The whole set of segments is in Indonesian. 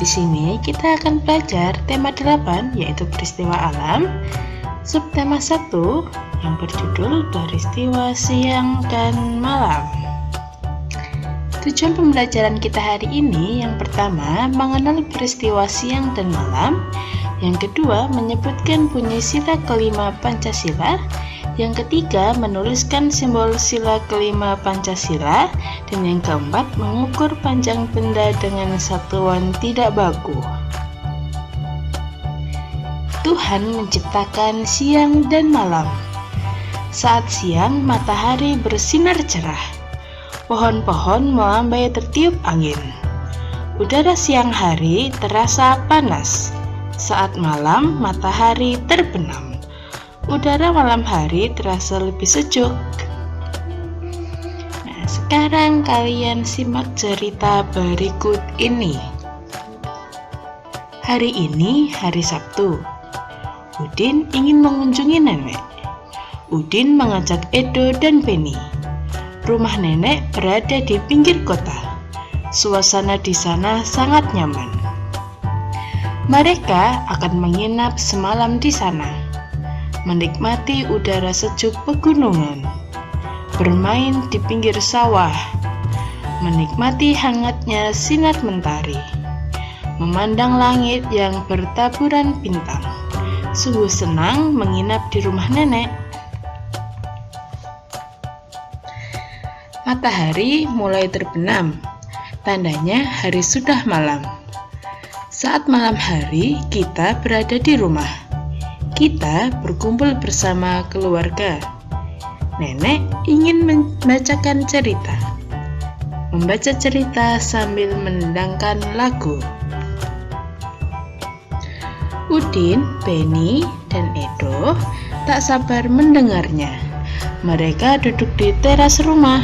di sini kita akan belajar tema 8 yaitu peristiwa alam. Subtema 1 yang berjudul peristiwa siang dan malam. Tujuan pembelajaran kita hari ini yang pertama mengenal peristiwa siang dan malam, yang kedua menyebutkan bunyi sila kelima Pancasila, yang ketiga menuliskan simbol sila kelima Pancasila, dan yang keempat mengukur panjang benda dengan satuan tidak baku. Tuhan menciptakan siang dan malam. Saat siang matahari bersinar cerah, pohon-pohon melambai tertiup angin. Udara siang hari terasa panas. Saat malam matahari terbenam. Udara malam hari terasa lebih sejuk. Nah, sekarang kalian simak cerita berikut ini. Hari ini hari Sabtu. Udin ingin mengunjungi nenek. Udin mengajak Edo dan Penny. Rumah nenek berada di pinggir kota. Suasana di sana sangat nyaman. Mereka akan menginap semalam di sana, menikmati udara sejuk pegunungan, bermain di pinggir sawah, menikmati hangatnya sinar mentari, memandang langit yang bertaburan bintang. Sungguh senang menginap di rumah nenek. Matahari mulai terbenam, tandanya hari sudah malam. Saat malam hari, kita berada di rumah. Kita berkumpul bersama keluarga. Nenek ingin membacakan cerita. Membaca cerita sambil mendendangkan lagu. Udin, Penny, dan Edo tak sabar mendengarnya. Mereka duduk di teras rumah.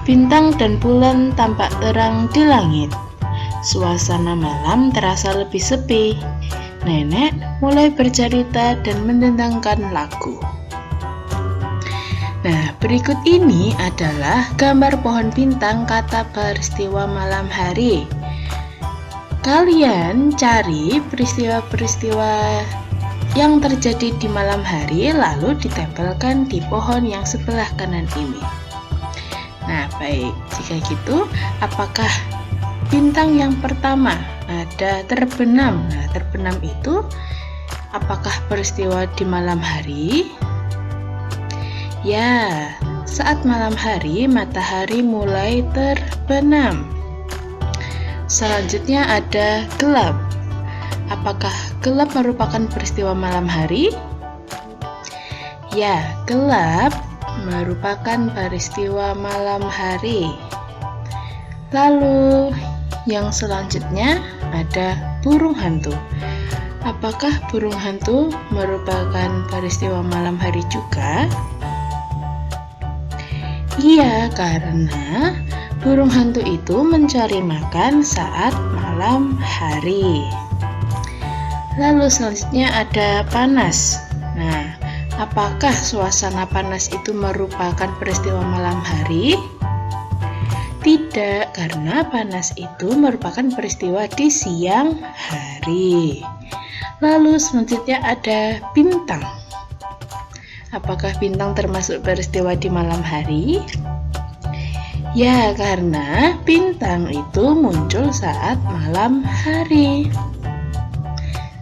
Bintang dan bulan tampak terang di langit. Suasana malam terasa lebih sepi. Nenek mulai bercerita dan mendendangkan lagu. Nah, berikut ini adalah gambar pohon bintang kata peristiwa malam hari. Kalian cari peristiwa-peristiwa yang terjadi di malam hari lalu ditempelkan di pohon yang sebelah kanan ini. Nah, baik, jika gitu, apakah bintang yang pertama ada terbenam? Nah, terbenam itu apakah peristiwa di malam hari? Ya, saat malam hari matahari mulai terbenam. Selanjutnya ada gelap. Apakah gelap merupakan peristiwa malam hari? Ya, gelap merupakan peristiwa malam hari. Lalu yang selanjutnya ada burung hantu. Apakah burung hantu merupakan peristiwa malam hari juga? Iya, karena burung hantu itu mencari makan saat malam hari. Lalu selanjutnya ada panas. Nah, apakah suasana panas itu merupakan peristiwa malam hari? Tidak, karena panas itu merupakan peristiwa di siang hari. Lalu selanjutnya ada bintang. Apakah bintang termasuk peristiwa di malam hari? Ya, karena bintang itu muncul saat malam hari.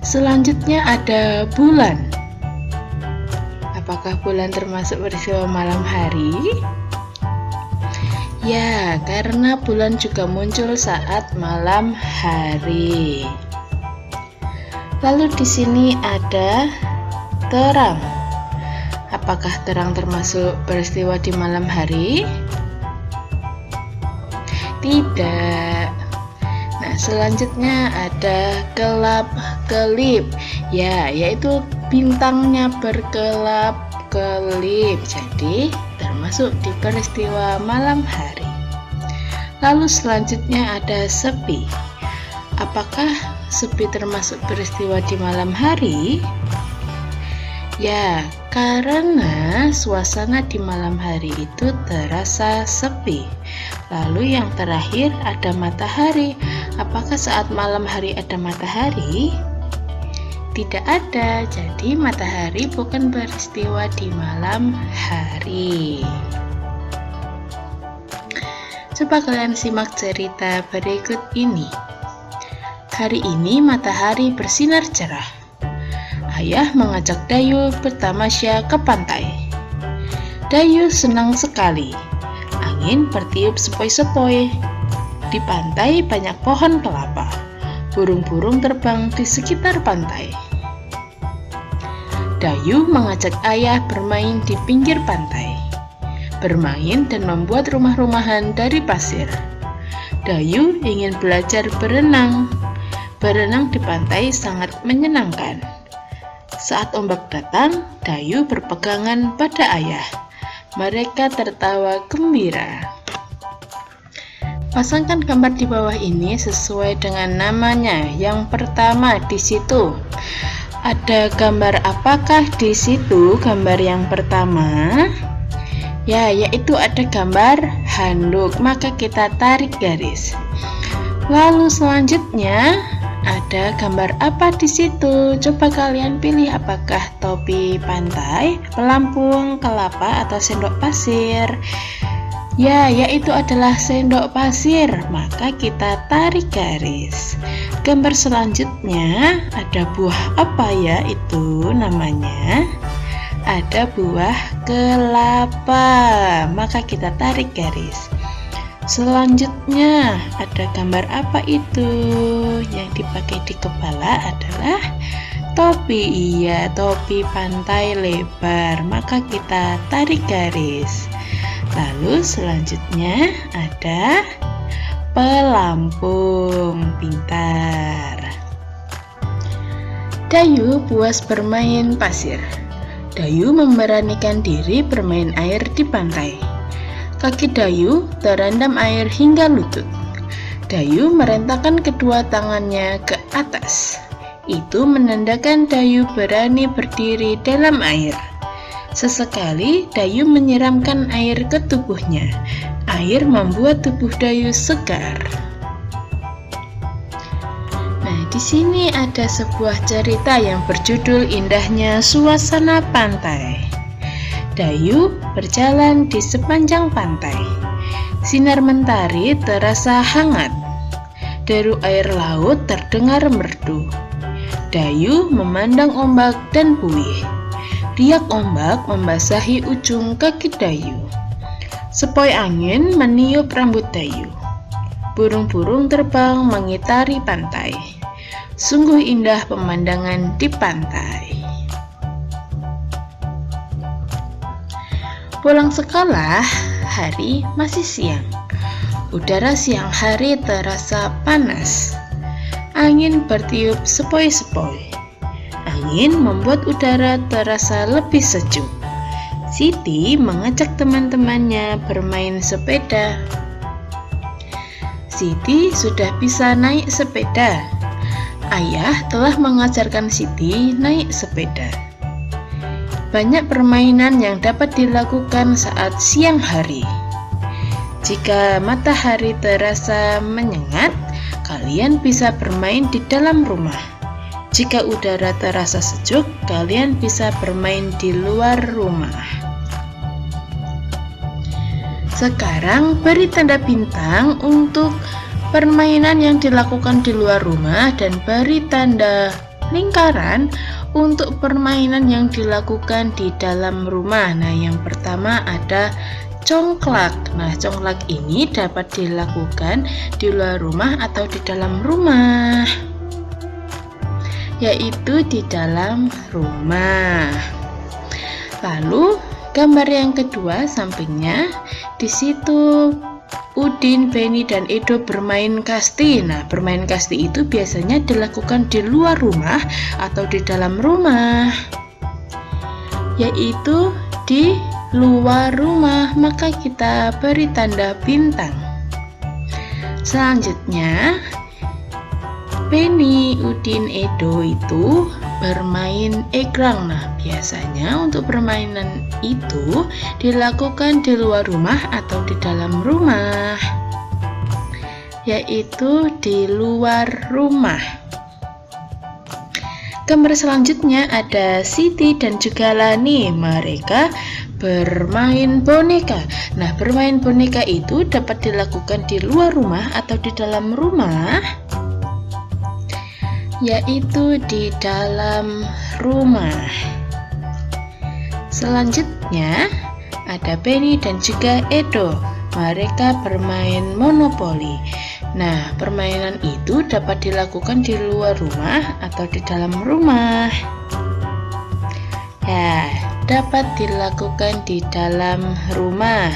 Selanjutnya ada bulan. Apakah bulan termasuk peristiwa malam hari? Ya, karena bulan juga muncul saat malam hari. Lalu di sini ada terang. Apakah terang termasuk peristiwa di malam hari? Tidak. Nah, selanjutnya ada gelap-kelip. Ya, yaitu bintangnya berkelap-kelip. Jadi, termasuk di peristiwa malam hari. Lalu selanjutnya ada sepi. Apakah sepi termasuk peristiwa di malam hari? Ya, karena suasana di malam hari itu terasa sepi. Lalu yang terakhir ada matahari. Apakah saat malam hari ada matahari? Tidak ada, jadi matahari bukan peristiwa di malam hari. Coba kalian simak cerita berikut ini. Hari ini matahari bersinar cerah. Ayah mengajak Dayu bertamasya ke pantai. Dayu senang sekali. Angin bertiup sepoi-sepoi. Di pantai banyak pohon kelapa. Burung-burung terbang di sekitar pantai. Dayu mengajak ayah bermain di pinggir pantai. Bermain dan membuat rumah-rumahan dari pasir. Dayu ingin belajar berenang. Berenang di pantai sangat menyenangkan. Saat ombak datang, Dayu berpegangan pada ayah. Mereka tertawa gembira. Pasangkan gambar di bawah ini sesuai dengan namanya. Yang pertama di situ. Ada gambar apakah di situ? Gambar yang pertama. Ya, yaitu ada gambar handuk. Maka kita tarik garis. Lalu selanjutnya ada gambar apa di situ? Coba kalian pilih apakah topi pantai, pelampung, kelapa, atau sendok pasir. Ya, yaitu adalah sendok pasir. Maka kita tarik garis. Gambar selanjutnya ada buah apa ya itu namanya? Ada buah kelapa. Maka kita tarik garis. Selanjutnya ada gambar apa itu? Yang dipakai di kepala adalah topi. Iya, topi pantai lebar. Maka kita tarik garis. Lalu selanjutnya ada pelampung. Pintar. Dayu puas bermain pasir. Dayu memberanikan diri bermain air di pantai. Kaki Dayu terendam air hingga lutut. Dayu merentangkan kedua tangannya ke atas. Itu menandakan Dayu berani berdiri dalam air. Sesekali Dayu menyiramkan air ke tubuhnya. Air membuat tubuh Dayu segar. Nah, di sini ada sebuah cerita yang berjudul Indahnya Suasana Pantai. Dayu berjalan di sepanjang pantai. Sinar mentari terasa hangat. Deru air laut terdengar merdu. Dayu memandang ombak dan buih. Riak ombak membasahi ujung kaki Dayu. Sepoi angin meniup rambut Dayu. Burung-burung terbang mengitari pantai. Sungguh indah pemandangan di pantai. Pulang sekolah, hari masih siang. Udara siang hari terasa panas. Angin bertiup sepoi-sepoi. Angin membuat udara terasa lebih sejuk. Siti mengajak teman-temannya bermain sepeda. Siti sudah bisa naik sepeda. Ayah telah mengajarkan Siti naik sepeda. Banyak permainan yang dapat dilakukan saat siang hari. Jika matahari terasa menyengat, kalian bisa bermain di dalam rumah. Jika udara terasa sejuk, kalian bisa bermain di luar rumah. Sekarang beri tanda bintang untuk permainan yang dilakukan di luar rumah dan beri tanda lingkaran untuk permainan yang dilakukan di dalam rumah. Nah, yang pertama ada congklak. Nah, congklak ini dapat dilakukan di luar rumah atau di dalam rumah, yaitu di dalam rumah. Lalu gambar yang kedua sampingnya, di situ Udin, Beni, dan Edo bermain kasti. Nah, bermain kasti itu biasanya dilakukan di luar rumah atau di dalam rumah, yaitu di luar rumah. Maka kita beri tanda bintang. Selanjutnya, Beni, Udin, Edo itu bermain egrang. Nah, biasanya untuk permainan itu dilakukan di luar rumah atau di dalam rumah, yaitu di luar rumah. Gambar selanjutnya ada Siti dan juga Lani. Mereka bermain boneka. Nah, bermain boneka itu dapat dilakukan di luar rumah atau di dalam rumah, yaitu di dalam rumah. Selanjutnya ada Penny dan juga Edo. Mereka bermain monopoli. Nah, permainan itu dapat dilakukan di luar rumah atau di dalam rumah. Ya, dapat dilakukan di dalam rumah.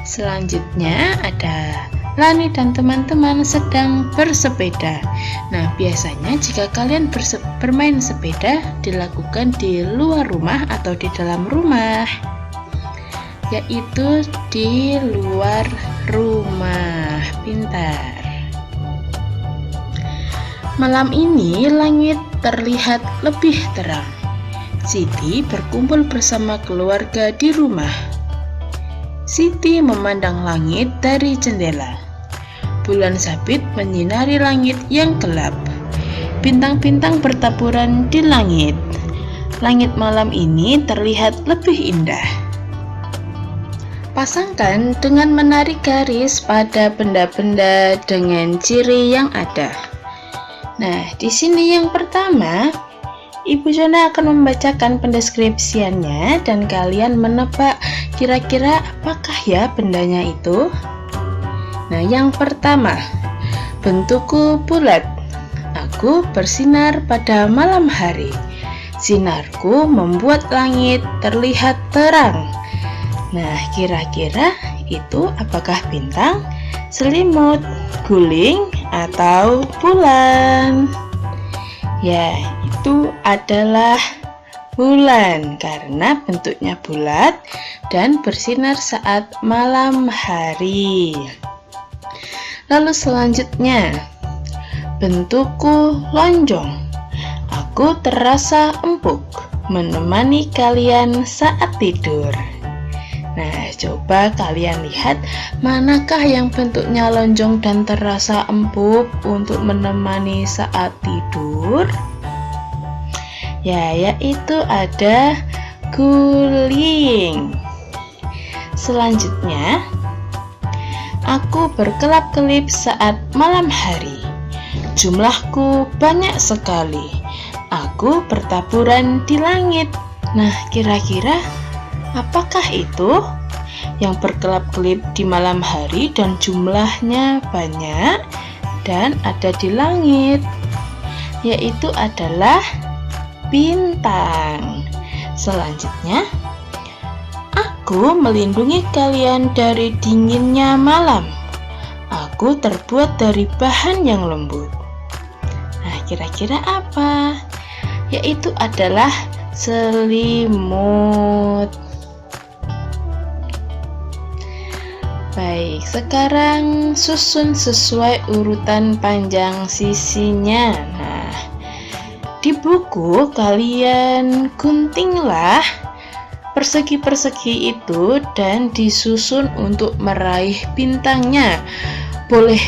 Selanjutnya ada Lani dan teman-teman sedang bersepeda. Nah, biasanya jika kalian bermain sepeda dilakukan di luar rumah atau di dalam rumah, yaitu di luar rumah. Pintar. Malam ini langit terlihat lebih terang. Siti berkumpul bersama keluarga di rumah. Siti memandang langit dari jendela. Bulan sabit menyinari langit yang gelap. Bintang-bintang bertaburan di langit. Langit malam ini terlihat lebih indah. Pasangkan dengan menarik garis pada benda-benda dengan ciri yang ada. Nah, di sini yang pertama, Ibu Jona akan membacakan pendeskripsiannya dan kalian menebak kira-kira apakah ya bendanya itu. Nah, yang pertama, bentukku bulat. Aku bersinar pada malam hari. Sinarku membuat langit terlihat terang. Nah, kira-kira itu apakah bintang, selimut, guling, atau bulan? Ya, itu adalah bulan karena bentuknya bulat dan bersinar saat malam hari. Lalu selanjutnya, bentukku lonjong. Aku terasa empuk menemani kalian saat tidur. Nah, coba kalian lihat manakah yang bentuknya lonjong dan terasa empuk untuk menemani saat tidur? Ya, yaitu ada guling. Selanjutnya, aku berkelap-kelip saat malam hari. Jumlahku banyak sekali. Aku bertaburan di langit. Nah, kira-kira apakah itu yang berkelap-kelip di malam hari dan jumlahnya banyak dan ada di langit? Yaitu adalah bintang. Selanjutnya, aku melindungi kalian dari dinginnya malam. Aku terbuat dari bahan yang lembut. Nah, kira-kira apa? Yaitu adalah selimut. Baik, sekarang susun sesuai urutan panjang sisinya. Nah, di buku kalian guntinglah persegi-persegi itu dan disusun untuk meraih bintangnya. Boleh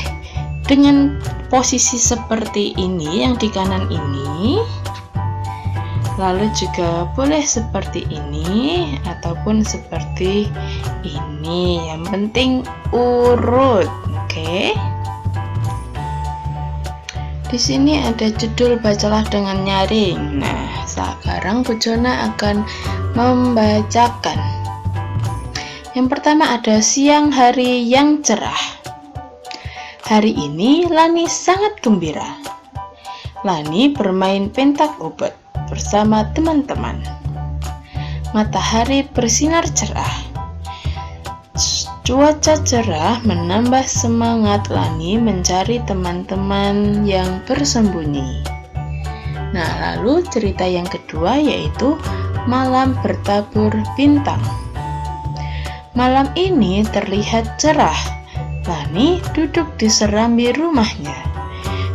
dengan posisi seperti ini yang di kanan ini, lalu juga boleh seperti ini ataupun seperti ini. Yang penting urut, oke? Di sini ada judul bacalah dengan nyaring. Nah, sekarang Bu Jona akan membacakan. Yang pertama ada siang hari yang cerah. Hari ini Lani sangat gembira. Lani bermain pentak umpet bersama teman-teman. Matahari bersinar cerah. Cuaca cerah menambah semangat Lani mencari teman-teman yang bersembunyi. Nah, lalu cerita yang kedua yaitu malam bertabur bintang. Malam ini terlihat cerah. Lani duduk di serambi rumahnya.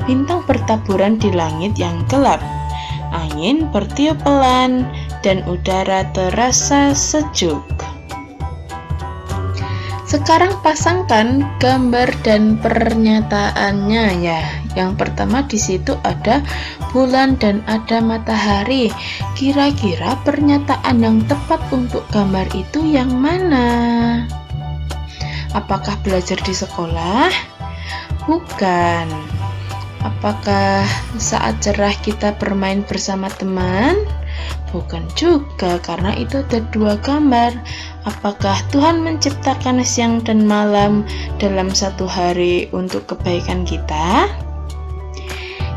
Bintang bertaburan di langit yang gelap. angin bertiup pelan, dan udara terasa sejuk. Sekarang pasangkan gambar dan pernyataannya ya. Yang pertama di situ ada bulan dan ada matahari. Kira-kira pernyataan yang tepat untuk gambar itu yang mana? Apakah belajar di sekolah? Bukan. Apakah saat cerah kita bermain bersama teman? Bukan juga, karena itu ada dua gambar. Apakah Tuhan menciptakan siang dan malam dalam satu hari untuk kebaikan kita?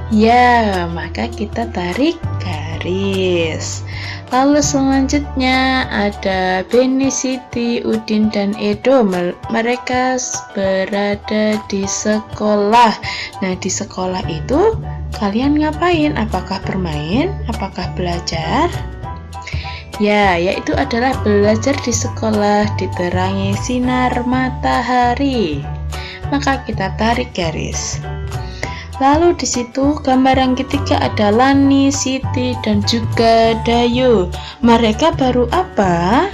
Ya, maka kita tarik garis. Lalu selanjutnya ada Beni, Siti, Udin, dan Edo. Mereka berada di sekolah. Nah, di sekolah itu kalian ngapain? Apakah bermain? Apakah belajar? Ya, yaitu adalah belajar di sekolah diterangi sinar matahari. Maka kita tarik garis. Lalu di situ gambar yang ketiga ada Lani, Siti, dan juga Dayu. Mereka baru apa?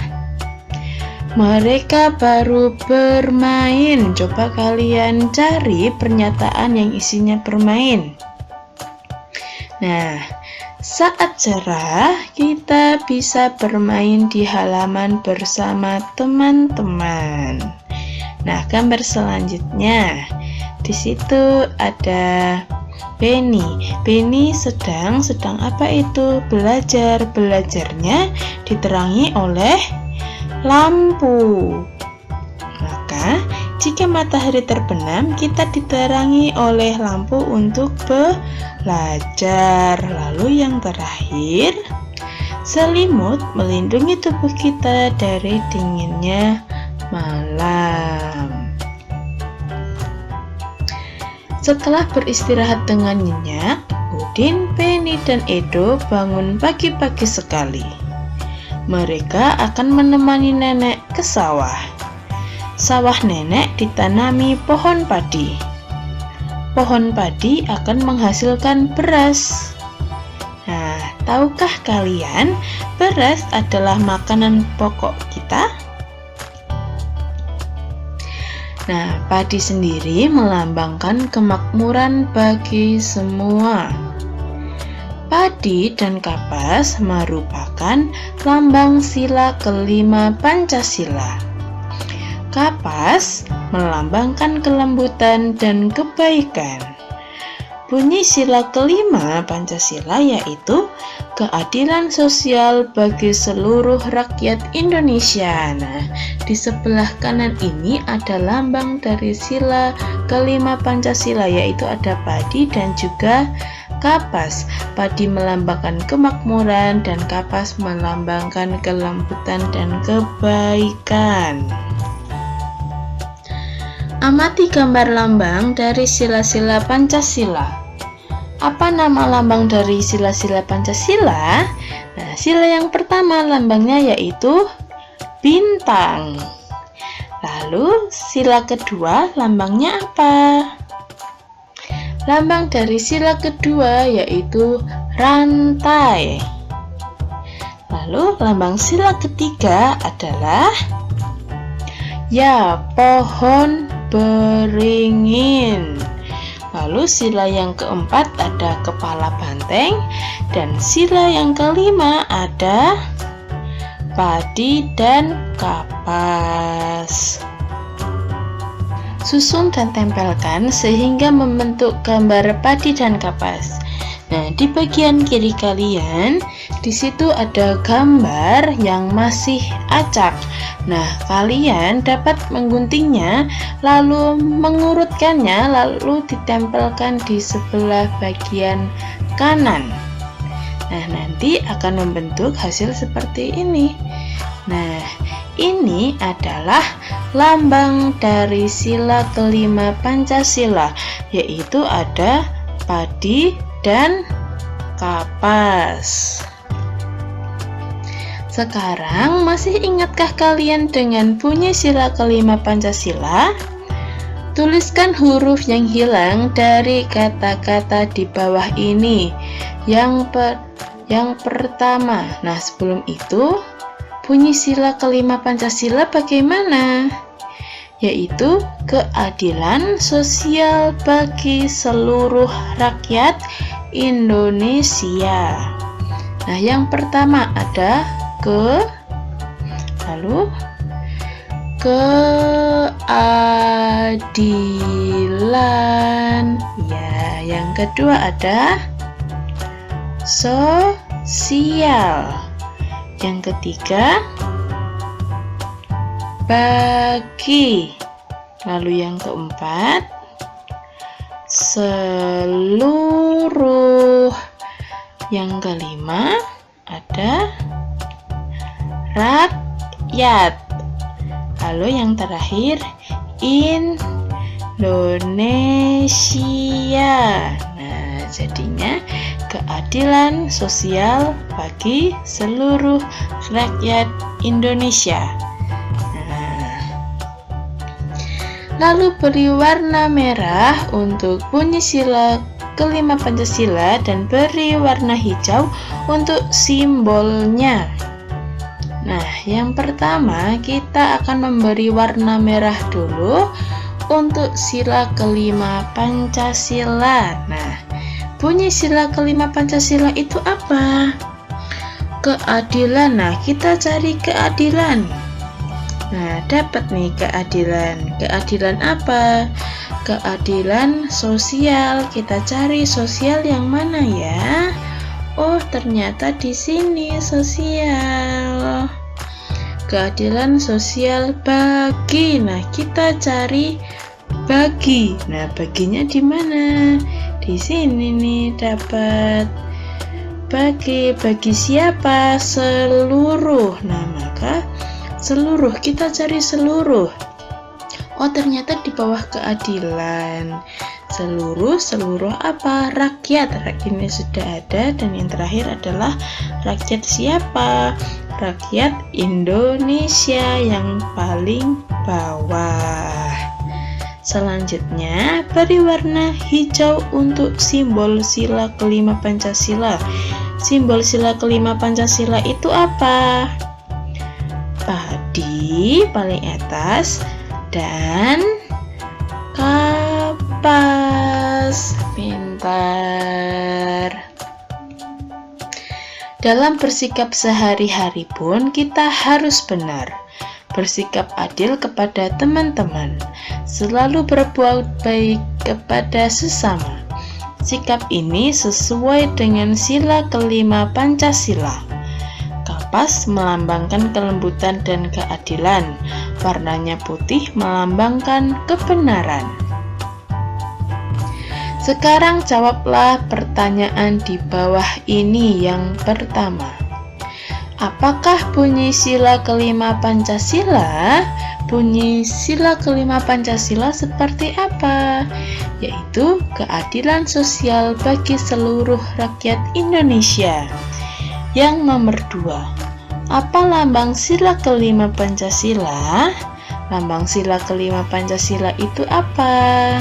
Mereka baru bermain. Coba kalian cari pernyataan yang isinya bermain. Nah, saat cerah kita bisa bermain di halaman bersama teman-teman. Nah, gambar selanjutnya di situ ada Beni. Beni sedang apa itu? Belajar. Belajarnya diterangi oleh lampu. Maka jika matahari terbenam, kita diterangi oleh lampu untuk belajar. Lalu yang terakhir, selimut melindungi tubuh kita dari dinginnya malam. Setelah beristirahat dengan nyenyak, Udin, Beni, dan Edo bangun pagi-pagi sekali. Mereka akan menemani nenek ke sawah. Sawah nenek ditanami pohon padi. Pohon padi akan menghasilkan beras. Nah, tahukah kalian beras adalah makanan pokok kita? Nah, padi sendiri melambangkan kemakmuran bagi semua. Padi dan kapas merupakan lambang sila kelima Pancasila. Kapas melambangkan kelembutan dan kebaikan. Bunyi sila kelima Pancasila yaitu keadilan sosial bagi seluruh rakyat Indonesia. Nah, di sebelah kanan ini ada lambang dari sila kelima Pancasila, yaitu ada padi dan juga kapas. Padi melambangkan kemakmuran dan kapas melambangkan kelembutan dan kebaikan. Amati gambar lambang dari sila-sila Pancasila. Apa nama lambang dari sila-sila Pancasila? Nah, sila yang pertama lambangnya yaitu bintang. Lalu sila kedua lambangnya apa? Lambang dari sila kedua yaitu rantai. Lalu lambang sila ketiga adalah pohon beringin. Lalu sila yang keempat ada kepala banteng, dan sila yang kelima ada padi dan kapas. Susun dan tempelkan sehingga membentuk gambar padi dan kapas. Nah, di bagian kiri kalian, di situ ada gambar yang masih acak. Nah, kalian dapat mengguntingnya, lalu mengurutkannya, lalu ditempelkan di sebelah bagian kanan. Nah, nanti akan membentuk hasil seperti ini. Nah, ini adalah lambang dari sila kelima Pancasila, yaitu ada padi dan kapas. Sekarang masih ingatkah kalian dengan bunyi sila kelima Pancasila? Tuliskan huruf yang hilang dari kata-kata di bawah ini. Yang yang pertama. Nah, sebelum itu, bunyi sila kelima Pancasila bagaimana? Yaitu keadilan sosial bagi seluruh rakyat Indonesia. Nah, yang pertama ada lalu keadilan. Ya, yang kedua ada sosial. Yang ketiga bagi. Lalu yang keempat seluruh. Yang kelima ada rakyat. Lalu yang terakhir Indonesia. Nah, jadinya keadilan sosial bagi seluruh rakyat Indonesia. Lalu beri warna merah untuk bunyi sila kelima Pancasila dan beri warna hijau untuk simbolnya. Nah, yang pertama kita akan memberi warna merah dulu untuk sila kelima Pancasila. Nah, bunyi sila kelima Pancasila itu apa? Keadilan. Nah, kita cari keadilan. Nah, dapat nih keadilan. Keadilan apa? Keadilan sosial. Kita cari sosial yang mana ya? Oh, ternyata di sini sosial. Keadilan sosial bagi. Nah, kita cari bagi. Nah, baginya di mana? Di sini nih dapat. Bagi siapa? Seluruh. Nah, maka seluruh, kita cari seluruh. Oh, ternyata di bawah keadilan. Seluruh apa? Rakyat. Rakyatnya sudah ada. Dan yang terakhir adalah rakyat siapa? Rakyat Indonesia yang paling bawah. Selanjutnya, beri warna hijau untuk simbol sila kelima Pancasila. Simbol sila kelima Pancasila itu apa? Padi paling atas dan kapas. Pintar. Dalam bersikap sehari-hari pun kita harus benar, bersikap adil kepada teman-teman, selalu berbuat baik kepada sesama. Sikap ini sesuai dengan sila kelima Pancasila. Kapas melambangkan kelembutan dan keadilan. Warnanya putih melambangkan kebenaran. Sekarang jawablah pertanyaan di bawah ini. Yang pertama, apakah bunyi sila kelima Pancasila? Bunyi sila kelima Pancasila seperti apa? Yaitu keadilan sosial bagi seluruh rakyat Indonesia. Yang nomor 2, apa lambang sila kelima Pancasila? Lambang sila kelima Pancasila itu apa?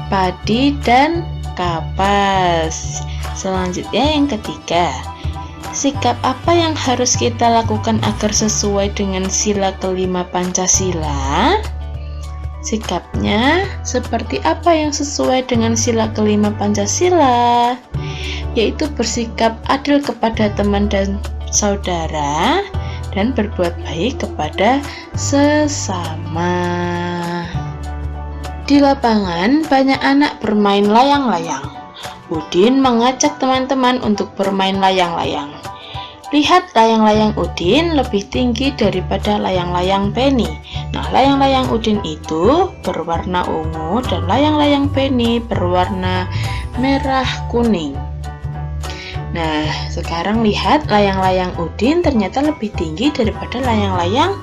Padi dan kapas. Selanjutnya yang ketiga, sikap apa yang harus kita lakukan agar sesuai dengan sila kelima Pancasila? Sikapnya seperti apa yang sesuai dengan sila kelima Pancasila? Yaitu bersikap adil kepada teman dan saudara dan berbuat baik kepada sesama. Di lapangan banyak anak bermain layang-layang. Udin mengajak teman-teman untuk bermain layang-layang. Lihat, layang-layang Udin lebih tinggi daripada layang-layang Penny. Nah, layang-layang Udin itu berwarna ungu dan layang-layang Penny berwarna merah kuning. Nah, sekarang lihat, layang-layang Udin ternyata lebih tinggi daripada layang-layang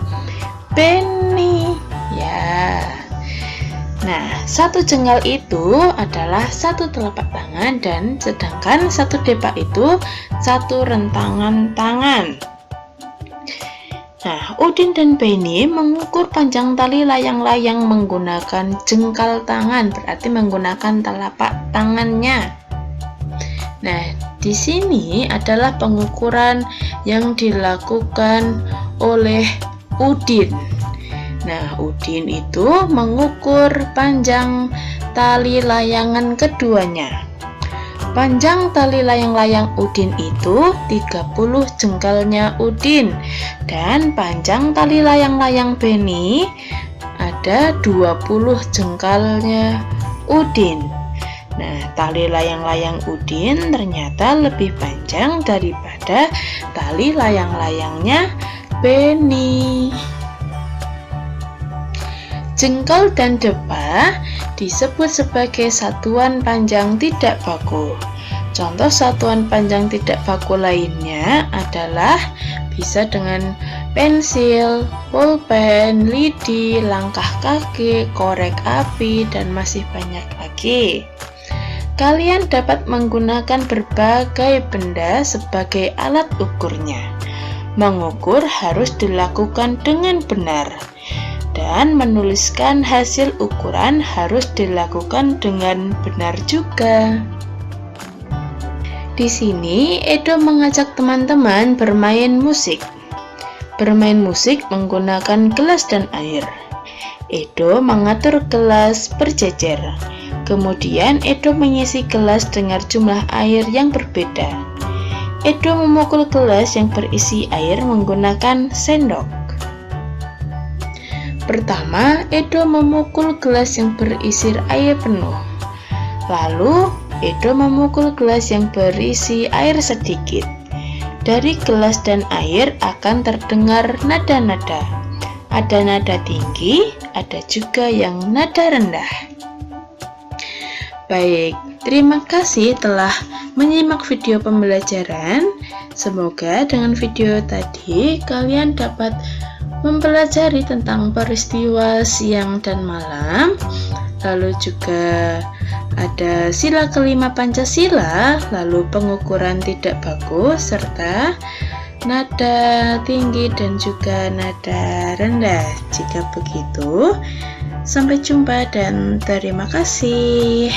Penny. Ya. Nah, satu jengkal itu adalah satu telapak tangan, dan sedangkan satu depak itu satu rentangan tangan. Nah, Udin dan Penny mengukur panjang tali layang-layang menggunakan jengkal tangan, berarti menggunakan telapak tangannya. Nah, Di sini adalah pengukuran yang dilakukan oleh Udin. Nah, Udin itu mengukur panjang tali layangan keduanya. Panjang tali layang-layang Udin itu 30 jengkalnya Udin, dan panjang tali layang-layang Beni ada 20 jengkalnya Udin. Nah, tali layang-layang Udin ternyata lebih panjang daripada tali layang-layangnya Beni. Jengkal dan depa disebut sebagai satuan panjang tidak baku. Contoh satuan panjang tidak baku lainnya adalah bisa dengan pensil, pulpen, lidi, langkah kaki, korek api, dan masih banyak lagi. Kalian dapat menggunakan berbagai benda sebagai alat ukurnya. Mengukur harus dilakukan dengan benar, dan menuliskan hasil ukuran harus dilakukan dengan benar juga. Di sini Edo mengajak teman-teman bermain musik. Bermain musik menggunakan gelas dan air. Edo mengatur gelas berjejer. Kemudian Edo mengisi gelas dengan jumlah air yang berbeda. Edo memukul gelas yang berisi air menggunakan sendok. Pertama, Edo memukul gelas yang berisi air penuh. Lalu, Edo memukul gelas yang berisi air sedikit. Dari gelas dan air akan terdengar nada-nada. Ada nada tinggi, ada juga yang nada rendah. Baik, terima kasih telah menyimak video pembelajaran. Semoga dengan video tadi kalian dapat mempelajari tentang peristiwa siang dan malam, lalu juga ada sila kelima Pancasila, lalu pengukuran tidak baku, serta nada tinggi dan juga nada rendah. Jika begitu, sampai jumpa dan terima kasih.